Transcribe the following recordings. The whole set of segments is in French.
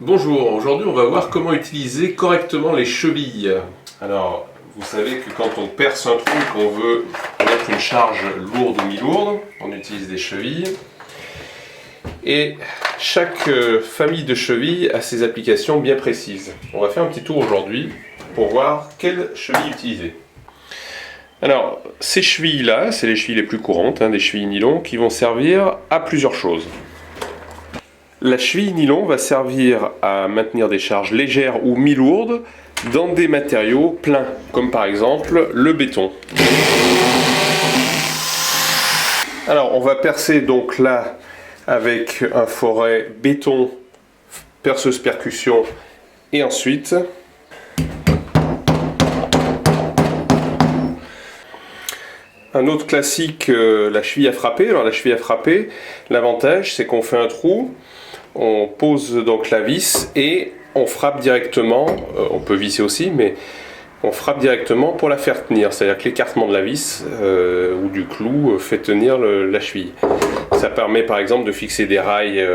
Bonjour, aujourd'hui on va voir comment utiliser correctement les chevilles. Alors, vous savez que quand on perce un trou et qu'on veut mettre une charge lourde ou mi-lourde, on utilise des chevilles. Et chaque famille de chevilles a ses applications bien précises. On va faire un petit tour aujourd'hui pour voir quelle cheville utiliser. Alors, ces chevilles-là, c'est les chevilles les plus courantes, des chevilles nylon, qui vont servir à plusieurs choses. La cheville nylon va servir à maintenir des charges légères ou mi-lourdes dans des matériaux pleins, comme par exemple le béton. Alors on va percer donc là avec un forêt béton, perceuse percussion et ensuite un autre classique, la cheville à frapper. Alors la cheville à frapper, l'avantage c'est qu'on fait un trou. On pose donc la vis et on frappe directement, on peut visser aussi, mais on frappe directement pour la faire tenir. C'est-à-dire que l'écartement de la vis ou du clou fait tenir la cheville. Ça permet par exemple de fixer des rails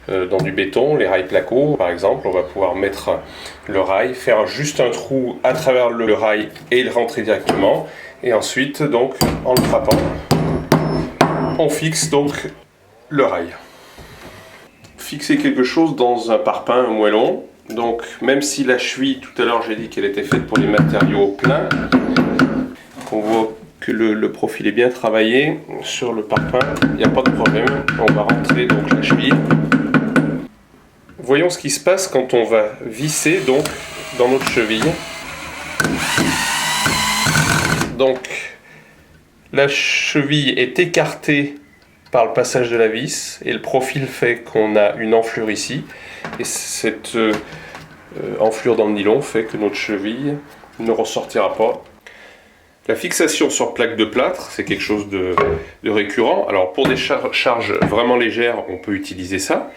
dans du béton, les rails placo par exemple. On va pouvoir mettre le rail, faire juste un trou à travers le rail et le rentrer directement. Et ensuite, donc, en le frappant, on fixe donc le rail. Fixer quelque chose dans un parpaing, un moellon. Donc même si la cheville, tout à l'heure j'ai dit qu'elle était faite pour les matériaux pleins, on voit que le profil est bien travaillé sur le parpaing, il n'y a pas de problème. On va rentrer donc la cheville. Voyons ce qui se passe quand on va visser donc dans notre cheville. Donc la cheville est écartée par le passage de la vis et le profil fait qu'on a une enflure ici et cette enflure dans le nylon fait que notre cheville ne ressortira pas. La fixation sur plaque de plâtre, c'est quelque chose de récurrent. Alors pour des charges vraiment légères, on peut utiliser ça,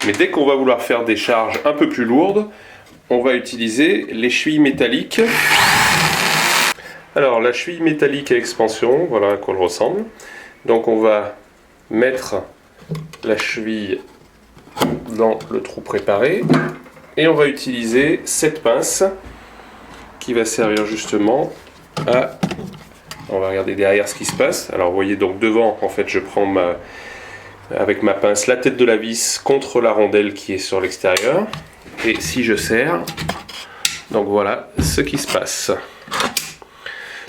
mais dès qu'on va vouloir faire des charges un peu plus lourdes, on va utiliser les chevilles métalliques. Alors la cheville métallique à expansion, voilà à quoi elle ressemble. Donc on va mettre la cheville dans le trou préparé et on va utiliser cette pince qui va servir justement à... On va regarder derrière ce qui se passe. Alors vous voyez donc devant, en fait je prends avec ma pince la tête de la vis contre la rondelle qui est sur l'extérieur et si je serre, donc voilà ce qui se passe.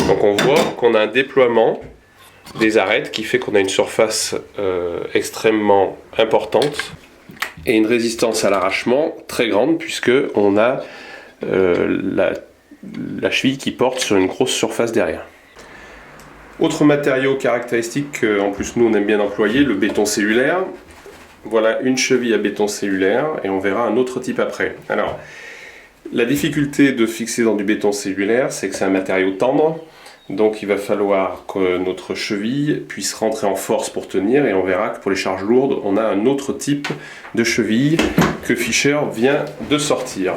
Donc on voit qu'on a un déploiement des arêtes qui fait qu'on a une surface extrêmement importante et une résistance à l'arrachement très grande puisque on a la cheville qui porte sur une grosse surface derrière. Autre matériau caractéristique qu'en plus nous on aime bien employer, le béton cellulaire. Voilà une cheville à béton cellulaire et on verra un autre type après. Alors la difficulté de fixer dans du béton cellulaire, c'est que c'est un matériau tendre. Donc il va falloir que notre cheville puisse rentrer en force pour tenir et on verra que pour les charges lourdes, on a un autre type de cheville que Fischer vient de sortir.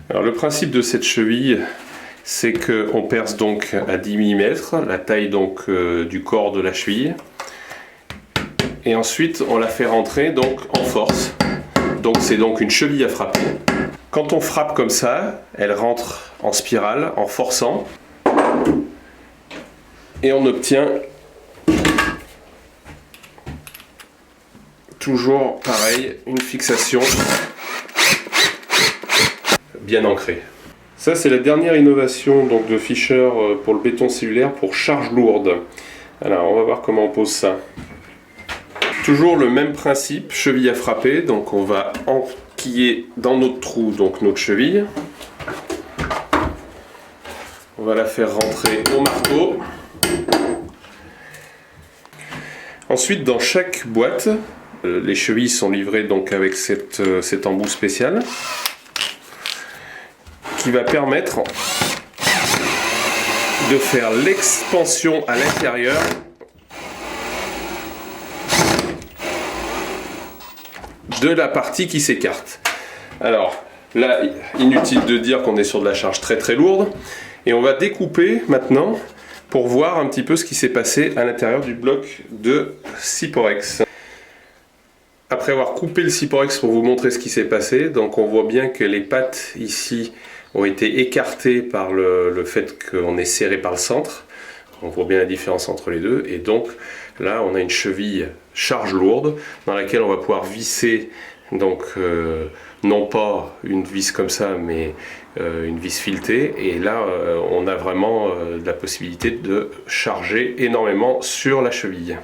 Alors le principe de cette cheville, c'est qu'on perce donc à 10 mm, la taille donc du corps de la cheville. Et ensuite on la fait rentrer donc en force. Donc c'est donc une cheville à frapper. Quand on frappe comme ça, elle rentre en spirale, en forçant. Et on obtient toujours pareil, une fixation bien ancrée. Ça c'est la dernière innovation donc, de Fischer pour le béton cellulaire pour charge lourde. Alors on va voir comment on pose ça. Toujours le même principe, cheville à frapper, donc on va enquiller dans notre trou donc notre cheville. On va la faire rentrer au marteau. Ensuite dans chaque boîte, les chevilles sont livrées donc avec cet embout spécial qui va permettre de faire l'expansion à l'intérieur de la partie qui s'écarte. Alors là, inutile de dire qu'on est sur de la charge très très lourde et on va découper maintenant pour voir un petit peu ce qui s'est passé à l'intérieur du bloc de Syporex. Après avoir coupé le Syporex pour vous montrer ce qui s'est passé, donc on voit bien que les pattes ici ont été écartées par le fait qu'on est serré par le centre. On voit bien la différence entre les deux. Et donc là, on a une cheville charge lourde dans laquelle on va pouvoir visser, donc non pas une vis comme ça, mais une vis filetée. Et là, on a vraiment la possibilité de charger énormément sur la cheville.